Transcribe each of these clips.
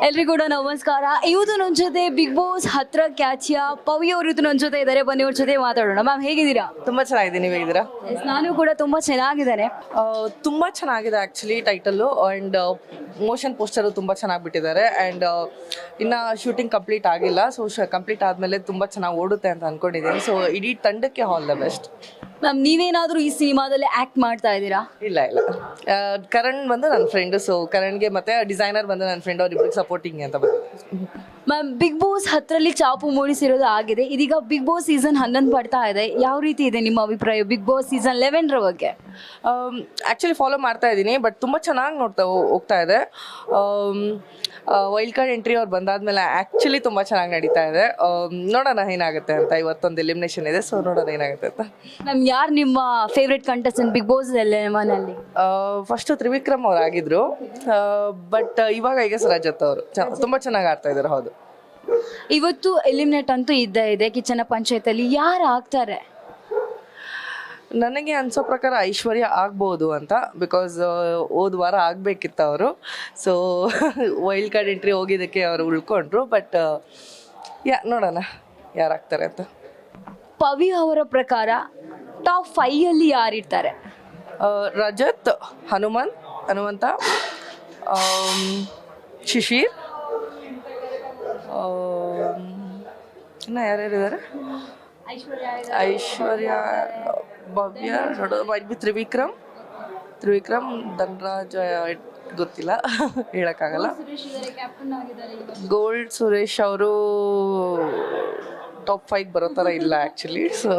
ಎಲ್ರಿಗೂ ಕೂಡ ನಮಸ್ಕಾರ. ಇವತ್ತು ನನ್ನ ಜೊತೆ ಬಿಗ್ ಬಾಸ್ ಹತ್ರ ಕ್ಯಾಚಿಯ ಪವಿ ಅವರು ಇವತ್ತು ನನ್ನ ಜೊತೆ ಇದ್ದಾರೆ. ಬನ್ನಿ ಅವ್ರ ಜೊತೆ ಮಾತಾಡೋಣ. ಮ್ಯಾಮ್ ಹೇಗಿದ್ದೀರಾ? ತುಂಬಾ ಚೆನ್ನಾಗಿದೆ. ನೀವು ಹೇಗಿದ್ದೀರಾ? ನಾನು ಕೂಡ ತುಂಬಾ ಚೆನ್ನಾಗಿದ್ದೇನೆ. ತುಂಬಾ ಚೆನ್ನಾಗಿದೆ actually title and motion poster ತುಂಬಾ ಚೆನ್ನಾಗಿ ಬಿಟ್ಟಿದ್ದಾರೆ. ಆ್ಯಂಡ್ ಇನ್ನು ಶೂಟಿಂಗ್ ಕಂಪ್ಲೀಟ್ ಆಗಿಲ್ಲ. ಸೊ ಕಂಪ್ಲೀಟ್ ಆದಮೇಲೆ ತುಂಬ ಚೆನ್ನಾಗಿ ಓಡುತ್ತೆ ಅಂತ ಅಂದ್ಕೊಂಡಿದ್ದೀನಿ. ಸೊ ಇಡೀ ತಂಡಕ್ಕೆ ಆಲ್ ದ ಬೆಸ್ಟ್. ಮ್ಯಾಮ್ ನೀವೇನಾದರೂ ಈ ಸಿನಿಮಾದಲ್ಲಿ ಆ್ಯಕ್ಟ್ ಮಾಡ್ತಾ ಇದ್ದೀರಾ? ಇಲ್ಲ ಕರಣ್ ಬಂದು ನನ್ನ ಫ್ರೆಂಡು. ಸೊ ಕರಣ್ಗೆ ಮತ್ತೆ ಡಿಸೈನರ್ ಬಂದು ನನ್ನ ಫ್ರೆಂಡ್, ಅವ್ರಿಬ್ರಿಗೆ ಸಪೋರ್ಟಿಂಗ್ ಅಂತ ಬಂದಿದೆ. ಮ್ಯಾಮ್ ಬಿಗ್ ಬಾಸ್ 10ರಲ್ಲಿ ಚಾಪು ಮೂಡಿಸಿರೋದು ಆಗಿದೆ. ಇದೀಗ ಬಿಗ್ ಬಾಸ್ ಸೀಸನ್ 11 ಬರ್ತಾ ಇದೆ. ಯಾವ ರೀತಿ ಇದೆ ನಿಮ್ಮ ಅಭಿಪ್ರಾಯ ಬಿಗ್ ಬಾಸ್ ಸೀಸನ್ 11ರ ಬಗ್ಗೆ? ಆ್ಯಕ್ಚುಲಿ ಫಾಲೋ ಮಾಡ್ತಾ ಇದ್ದೀನಿ, ಬಟ್ ತುಂಬ ಚೆನ್ನಾಗಿ ಹೋಗ್ತಾ ಇದೆ. ವೈಲ್ಡ್ ಕಾರ್ಡ್ ಎಂಟ್ರಿ ಅವ್ರು ಬಂದಾದ್ಮೇಲೆ ಆ್ಯಕ್ಚುಲಿ ತುಂಬ ಚೆನ್ನಾಗಿ ನಡೀತಾ ಇದೆ. ನೋಡೋಣ ಏನಾಗುತ್ತೆ ಅಂತ. ಇವತ್ತೊಂದು ಎಲಿಮಿನೇಷನ್ ಇದೆ, ಸೊ ನೋಡೋಣ ಏನಾಗುತ್ತೆ ಅಂತ. ಮ್ಯಾಮ್ ಯಾರು ನಿಮ್ಮ ಫೇವ್ರೆಟ್ ಕಂಟೆಸ್ಟೆಂಟ್ ಬಿಗ್ ಬಾಸ್ 11ನಲ್ಲಿ? ಫಸ್ಟು ತ್ರಿವಿಕ್ರಮ್ ಅವ್ರು ಆಗಿದ್ರು, ಬಟ್ ಇವಾಗ ಈಗ ರಜತ್ ಅವರು ತುಂಬ ಚೆನ್ನಾಗಿ ಆಡ್ತಾ ಇದ್ದಾರೆ. ಹೌದು, ಇವತ್ತು ಎಲಿಮಿನೇಟ್ ಅಂತೂ ಇದ್ದೇ ಇದೆ. ಕಿಚನ ಪಂಚಾಯತಲ್ಲಿ ಯಾರು ಆಗ್ತಾರೆ? ನನಗೆ ಅನ್ಸೋ ಪ್ರಕಾರ ಐಶ್ವರ್ಯ ಆಗ್ಬೋದು ಅಂತ. ಬಿಕಾಸ್ ಹೋದ ವಾರ ಆಗಬೇಕಿತ್ತು ಅವರು. ಸೊ ವೈಲ್ಡ್ ಕಾರ್ಡ್ ಎಂಟ್ರಿ ಹೋಗಿದ್ದಕ್ಕೆ ಅವರು ಉಳ್ಕೊಂಡ್ರು. ಬಟ್ ನೋಡೋಣ ಯಾರಾಗ್ತಾರೆ ಅಂತ. ಪವಿ ಅವರ ಪ್ರಕಾರ ಟಾಪ್ 5ಅಲ್ಲಿ ಯಾರಿರ್ತಾರೆ? ರಜತ್, ಹನುಮಂತ, ಶಿಶಿರ್, ಇನ್ನು ಯಾರ್ಯಾರಿದ್ದಾರೆ? ಐಶ್ವರ್ಯ, ಭವ್ಯ, ಮೈಟ್ ಬಿ ತ್ರಿವಿಕ್ರಮ್, ಧನ್ರಾಜ್ ಗೊತ್ತಿಲ್ಲ, ಹೇಳೋಕ್ಕಾಗಲ್ಲ. ಗೋಲ್ಡ್ ಸುರೇಶ್ ಅವರು ಟಾಪ್ 5 ಬರೋ ಥರ ಇಲ್ಲ ಆ್ಯಕ್ಚುಲಿ. ಸೊ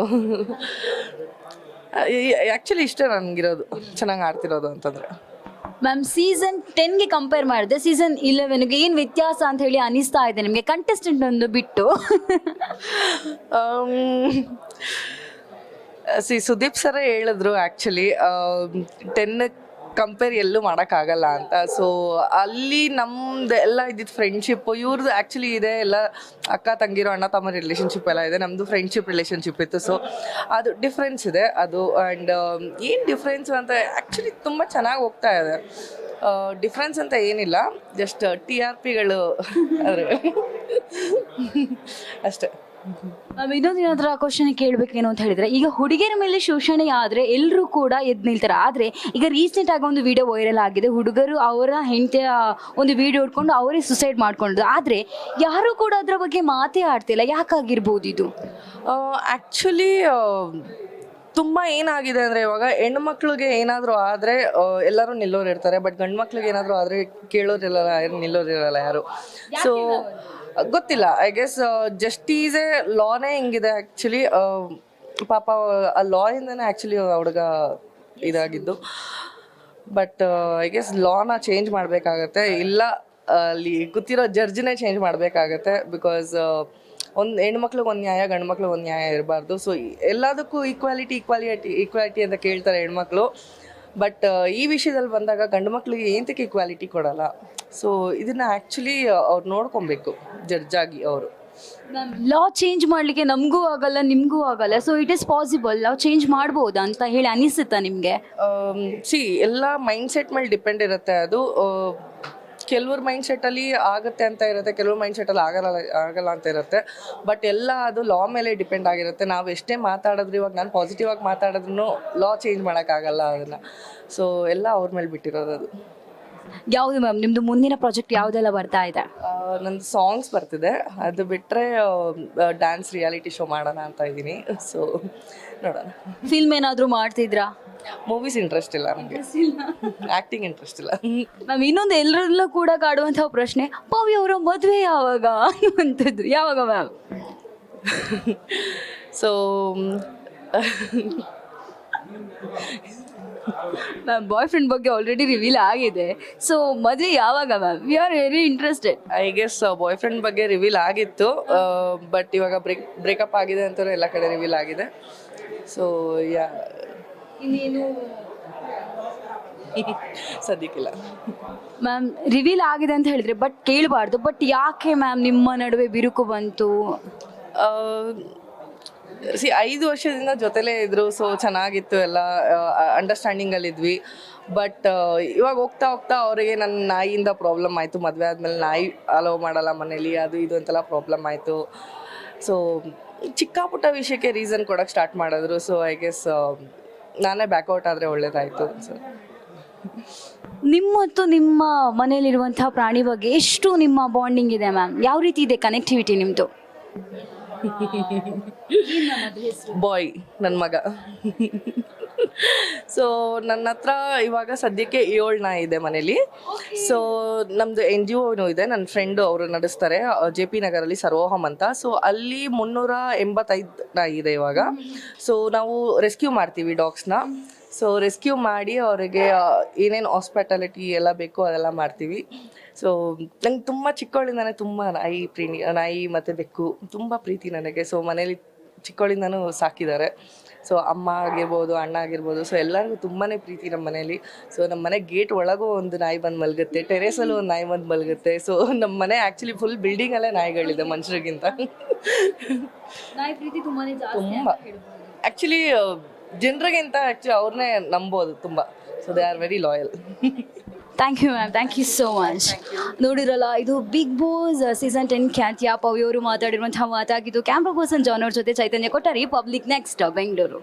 ಆ್ಯಕ್ಚುಲಿ ಇಷ್ಟೇ ನನಗಿರೋದು ಚೆನ್ನಾಗಿ ಆಡ್ತಿರೋದು ಅಂತಂದರೆ. ಮ್ಯಾಮ್ ಸೀಸನ್ 10ಗೆ ಕಂಪೇರ್ ಮಾಡಿದೆ ಸೀಸನ್ 11ಗೆ ಏನು ವ್ಯತ್ಯಾಸ ಅಂತ ಹೇಳಿ ಅನಿಸ್ತಾ ಇದೆ ನಿಮಗೆ, ಕಂಟೆಸ್ಟೆಂಟ್ ಒಂದು ಬಿಟ್ಟು? ಸುದೀಪ್ ಸರ ಹೇಳಿದ್ರು ಆ್ಯಕ್ಚುಲಿ 10 ಕಂಪೇರ್ ಎಲ್ಲೂ ಮಾಡೋಕ್ಕಾಗಲ್ಲ ಅಂತ. ಸೊ ಅಲ್ಲಿ ನಮ್ದು ಎಲ್ಲ ಇದ್ದಿದ್ದು ಫ್ರೆಂಡ್ಶಿಪ್ಪು, ಇವ್ರದ್ದು ಆ್ಯಕ್ಚುಲಿ ಇದೆ ಎಲ್ಲ ಅಕ್ಕ ತಂಗಿರೋ ಅಣ್ಣ ತಮ್ಮ ರಿಲೇಷನ್ಶಿಪ್ ಎಲ್ಲ ಇದೆ. ನಮ್ಮದು ಫ್ರೆಂಡ್ಶಿಪ್ ರಿಲೇಷನ್ಶಿಪ್ ಇತ್ತು. ಸೊ ಅದು ಡಿಫ್ರೆನ್ಸ್ ಇದೆ ಅದು. ಆ್ಯಂಡ್ ಏನು ಡಿಫ್ರೆನ್ಸ್ ಅಂತ ಆ್ಯಕ್ಚುಲಿ ತುಂಬ ಚೆನ್ನಾಗಿ ಹೋಗ್ತಾ ಇದೆ. ಡಿಫ್ರೆನ್ಸ್ ಅಂತ ಏನಿಲ್ಲ, ಜಸ್ಟ್ TRPಗಳು ಆದರೆ ಅಷ್ಟೇ. ಇನ್ನೊಂದು ಏನಾದರೂ ಕ್ವಶನ್ ಕೇಳಬೇಕೇನು ಅಂತ ಹೇಳಿದ್ರೆ, ಈಗ ಹುಡುಗಿಯರ ಮೇಲೆ ಶೋಷಣೆ ಆದರೆ ಎಲ್ಲರೂ ಕೂಡ ಎದ್ದು ನಿಲ್ತಾರೆ. ಆದರೆ ಈಗ ರೀಸೆಂಟ್ ಆಗಿ ಒಂದು ವಿಡಿಯೋ ವೈರಲ್ ಆಗಿದೆ. ಹುಡುಗರು ಅವರ ಹೆಂಡತಿಯ ಒಂದು ವಿಡಿಯೋ ಇಟ್ಕೊಂಡು ಅವರೇ ಸುಸೈಡ್ ಮಾಡ್ಕೊಂಡ್ರು. ಆದರೆ ಯಾರೂ ಕೂಡ ಅದರ ಬಗ್ಗೆ ಮಾತೇ ಆಡ್ತಿಲ್ಲ. ಯಾಕಾಗಿರ್ಬೋದು ಇದು? ಆ್ಯಕ್ಚುಲಿ ತುಂಬ ಏನಾಗಿದೆ ಅಂದರೆ, ಇವಾಗ ಹೆಣ್ಮಕ್ಳಿಗೆ ಏನಾದರೂ ಆದರೆ ಎಲ್ಲರೂ ನಿಲ್ಲೋರು ಇರ್ತಾರೆ. ಬಟ್ ಗಂಡು ಮಕ್ಳಿಗೆ ಏನಾದರೂ ಆದರೆ ಕೇಳೋರಿರಲ್ಲ, ಯಾರು ನಿಲ್ಲೋರಿರಲ್ಲ ಯಾರು. ಸೊ ಗೊತ್ತಿಲ್ಲ, ಐ ಗೆಸ್ ಜಸ್ಟೀಸೇ ಲಾನೇ ಹಿಂಗಿದೆ ಆ್ಯಕ್ಚುಲಿ. ಪಾಪ ಆ ಲಾಯಿಂದನೇ ಆ್ಯಕ್ಚುಲಿ ಹುಡುಗ ಇದಾಗಿದ್ದು. ಬಟ್ ಐ ಗೆಸ್ ಲಾನ ಚೇಂಜ್ ಮಾಡಬೇಕಾಗತ್ತೆ, ಇಲ್ಲ ಅಲ್ಲಿ ಕೂತಿರೋ ಜಡ್ಜ್ನೇ ಚೇಂಜ್ ಮಾಡಬೇಕಾಗತ್ತೆ. ಬಿಕಾಸ್ ಒಂದು ಹೆಣ್ಮಕ್ಳಿಗೆ ಒಂದು ನ್ಯಾಯ, ಗಂಡು ಮಕ್ಳಿಗೆ ಒಂದು ನ್ಯಾಯ ಇರಬಾರ್ದು. ಸೊ ಎಲ್ಲದಕ್ಕೂ ಈಕ್ವಾಲಿಟಿ ಅಂತ ಕೇಳ್ತಾರೆ ಹೆಣ್ಮಕ್ಳು. ಬಟ್ ಈ ವಿಷಯದಲ್ಲಿ ಬಂದಾಗ ಗಂಡು ಮಕ್ಳಿಗೆ ಏನಕ್ಕೆ ಈಕ್ವಾಲಿಟಿ ಕೊಡಲ್ಲ. ಸೊ ಇದನ್ನು ಆ್ಯಕ್ಚುಲಿ ಅವ್ರು ನೋಡ್ಕೊಬೇಕು ಜಡ್ಜಾಗಿ ಅವರು. ಲಾ ಚೇಂಜ್ ಮಾಡಲಿಕ್ಕೆ ನಮಗೂ ಆಗಲ್ಲ, ನಿಮಗೂ ಆಗಲ್ಲ. So it is possible, law change ಮಾಡ್ಬೋದಾ ಅಂತ ಹೇಳಿ ಅನಿಸುತ್ತಾ ನಿಮಗೆ? ಎಲ್ಲ ಮೈಂಡ್ಸೆಟ್ ಮೇಲೆ ಡಿಪೆಂಡ್ ಇರುತ್ತೆ ಅದು. ಕೆಲವ್ರ ಮೈಂಡ್ಸೆಟ್ಟಲ್ಲಿ ಆಗುತ್ತೆ ಅಂತ ಇರುತ್ತೆ, ಕೆಲವ್ರ ಮೈಂಡ್ಸೆಟ್ಟಲ್ಲಿ ಆಗಲ್ಲ ಅಂತ ಇರುತ್ತೆ. ಬಟ್ ಎಲ್ಲ ಅದು ಲಾ ಮೇಲೆ ಡಿಪೆಂಡ್ ಆಗಿರುತ್ತೆ. ನಾವು ಎಷ್ಟೇ ಮಾತಾಡಿದ್ರು, ಇವಾಗ ನಾನು ಪಾಸಿಟಿವ್ ಆಗಿ ಮಾತಾಡಿದ್ರು ಲಾ ಚೇಂಜ್ ಮಾಡೋಕ್ಕಾಗಲ್ಲ ಅದನ್ನು. ಸೊ ಎಲ್ಲ ಅವ್ರ ಮೇಲೆ ಬಿಟ್ಟಿರೋದು ಅದು. ಯಾವುದು ಮ್ಯಾಮ್ ನಿಮ್ಮದು ಮುಂದಿನ ಪ್ರಾಜೆಕ್ಟ್ ಯಾವುದೆಲ್ಲ ಬರ್ತಾ ಇದೆ? ನಂದು ಸಾಂಗ್ಸ್ ಬರ್ತಿದೆ. ಅದು ಬಿಟ್ಟರೆ ಡ್ಯಾನ್ಸ್ ರಿಯಾಲಿಟಿ ಶೋ ಮಾಡೋಣ ಅಂತ ಇದ್ದೀನಿ. ಸೊ ನೋಡೋಣ. ಫಿಲ್ಮ್ ಏನಾದರೂ ಮಾಡ್ತಿದ್ರಾ? ಮೂವೀಸ್ ಇಂಟ್ರೆಸ್ಟ್ ಇಲ್ಲ ನನಗೆ, ಆ್ಯಕ್ಟಿಂಗ್ ಇಂಟ್ರೆಸ್ಟ್ ಇಲ್ಲ. ಮ್ಯಾಮ್ ಇನ್ನೊಂದು ಎಲ್ಲರಲ್ಲೂ ಕೂಡ ಕಾಡುವಂಥ ಪ್ರಶ್ನೆ, ಪವಿ ಅವರ ಮದುವೆ ಯಾವಾಗ ಅನ್ನುವಂಥದ್ದು, ಯಾವಾಗ ma'am? So ma'am boyfriend ಬಗ್ಗೆ ಆಲ್ರೆಡಿ ರಿವೀಲ್ ಆಗಿದೆ. ಸೊ ಮದುವೆ ಯಾವಾಗ ma'am? We are very interested. I guess boyfriend ಬಗ್ಗೆ ರಿವೀಲ್ ಆಗಿತ್ತು. ಬಟ್ ಇವಾಗ ಬ್ರೇಕಪ್ ಆಗಿದೆ ಅಂತ ಎಲ್ಲ ಕಡೆ ರಿವೀಲ್ ಆಗಿದೆ. ಸೊ ಇನ್ನೇನು ಸದ್ಯಕ್ಕಿಲ್ಲ ಮ್ಯಾಮ್. ರಿವೀಲ್ ಆಗಿದೆ ಅಂತ ಹೇಳಿದ್ರೆ ಬಟ್ ಕೇಳಬಾರ್ದು. ಬಟ್ ಯಾಕೆ ಮ್ಯಾಮ್ ನಿಮ್ಮ ನಡುವೆ ಬಿರುಕು ಬಂತು? 5 ವರ್ಷದಿಂದ ಜೊತೆಲೇ ಇದ್ರು. ಸೊ ಚೆನ್ನಾಗಿತ್ತು, ಎಲ್ಲ ಅಂಡರ್ಸ್ಟ್ಯಾಂಡಿಂಗಲ್ಲಿದ್ವಿ. ಬಟ್ ಇವಾಗ ಹೋಗ್ತಾ ಹೋಗ್ತಾ ಅವರಿಗೆ ನನ್ನ ನಾಯಿಯಿಂದ ಪ್ರಾಬ್ಲಮ್ ಆಯಿತು. ಮದುವೆ ಆದಮೇಲೆ ನಾಯಿ ಅಲೋ ಮಾಡಲ್ಲ ಮನೇಲಿ, ಅದು ಇದು ಅಂತೆಲ್ಲ ಪ್ರಾಬ್ಲಮ್ ಆಯಿತು. ಸೊ ಚಿಕ್ಕ ಪುಟ್ಟ ವಿಷಯಕ್ಕೆ ರೀಸನ್ ಕೊಡೋಕ್ಕೆ ಸ್ಟಾರ್ಟ್ ಮಾಡಿದ್ರು. ಸೊ ಐ ಗೆಸ್ ನಾನೇ ಬ್ಯಾಕ್ಔಟ್ ಆದರೆ ಒಳ್ಳೇದಾಯಿತು. ಸೊ ನಿಮ್ಮ ಮತ್ತು ನಿಮ್ಮ ಮನೆಯಲ್ಲಿರುವಂತಹ ಪ್ರಾಣಿ ಬಗ್ಗೆ ಎಷ್ಟು ನಿಮ್ಮ ಬಾಂಡಿಂಗ್ ಇದೆ ಮ್ಯಾಮ್? ಯಾವ ರೀತಿ ಇದೆ ಕನೆಕ್ಟಿವಿಟಿ ನಿಮ್ಮದು? ಬಾಯ್ ನನ್ನ ಮಗ. ಸೊ ನನ್ನ ಹತ್ರ ಇವಾಗ ಸದ್ಯಕ್ಕೆ 7 ನಾಯಿ ಇದೆ ಮನೇಲಿ. ಸೊ ನಮ್ಮದು NGO ಇದೆ, ನನ್ನ ಫ್ರೆಂಡು ಅವರು ನಡೆಸ್ತಾರೆ JP ನಗರಲ್ಲಿ ಸರೋಹಮ್ ಅಂತ. ಸೊ ಅಲ್ಲಿ 385 ನಾಯಿ ಇದೆ ಇವಾಗ. ಸೊ ನಾವು ರೆಸ್ಕ್ಯೂ ಮಾಡ್ತೀವಿ ಡಾಗ್ಸ್ನ. ಸೊ ರೆಸ್ಕ್ಯೂ ಮಾಡಿ ಅವರಿಗೆ ಏನೇನು ಹಾಸ್ಪಿಟಾಲಿಟಿ ಎಲ್ಲ ಬೇಕೋ ಅದೆಲ್ಲ ಮಾಡ್ತೀವಿ. ಸೊ ನಂಗೆ ತುಂಬ ಚಿಕ್ಕವಳಿಂದಾನೆ ತುಂಬ ನಾಯಿ ಮತ್ತು ಬೆಕ್ಕು ತುಂಬ ಪ್ರೀತಿ ನನಗೆ. ಸೊ ಮನೇಲಿ ಚಿಕ್ಕವಳಿಂದನೂ ಸಾಕಿದ್ದಾರೆ. ಸೊ ಅಮ್ಮ ಆಗಿರ್ಬೋದು, ಅಣ್ಣ ಆಗಿರ್ಬೋದು, ಸೊ ಎಲ್ಲರಿಗೂ ತುಂಬಾ ಪ್ರೀತಿ ನಮ್ಮ ಮನೇಲಿ. ಸೊ ನಮ್ಮ ಮನೆ ಗೇಟ್ ಒಳಗೂ ಒಂದು ನಾಯಿ ಬಂದು ಮಲಗುತ್ತೆ, ಟೆರೇಸಲ್ಲೂ ಒಂದು ನಾಯಿ ಬಂದು ಮಲಗುತ್ತೆ. ಸೊ ನಮ್ಮ ಮನೆ ಆ್ಯಕ್ಚುಲಿ ಫುಲ್ ಬಿಲ್ಡಿಂಗಲ್ಲೇ ನಾಯಿಗಳಿದೆ ಮನುಷ್ಯರಿಗಿಂತ. ನಾಯಿ ಪ್ರೀತಿ ತುಂಬಾನೇ ತುಂಬ ಆ್ಯಕ್ಚುಲಿ ಜನರಿಗಿಂತ ಆ್ಯಕ್ಚುಲಿ ಅವ್ರನ್ನೇ ನಂಬೋದು ತುಂಬ. So they are very loyal. Thank you ma'am, thank you so much. ನೋಡಿರಲ್ಲ, ಇದು ಬಿಗ್ ಬಾಸ್ ಸೀಸನ್ 10 ಖ್ಯಾತಿಯ ಪವಿ ಅವರು ಮಾತಾಡಿರುವಂತಹ ಮಾತಾಗಿದ್ದು. ಕ್ಯಾಮ್ರಾ ಪರ್ಸನ್ ಜಾನ್ ಅವ್ರ ಜೊತೆ ಚೈತನ್ಯ ಕೊಟ್ಟಾರಿ, ಪಬ್ಲಿಕ್ ನೆಕ್ಸ್ಟ್ ಬೆಂಗಳೂರು.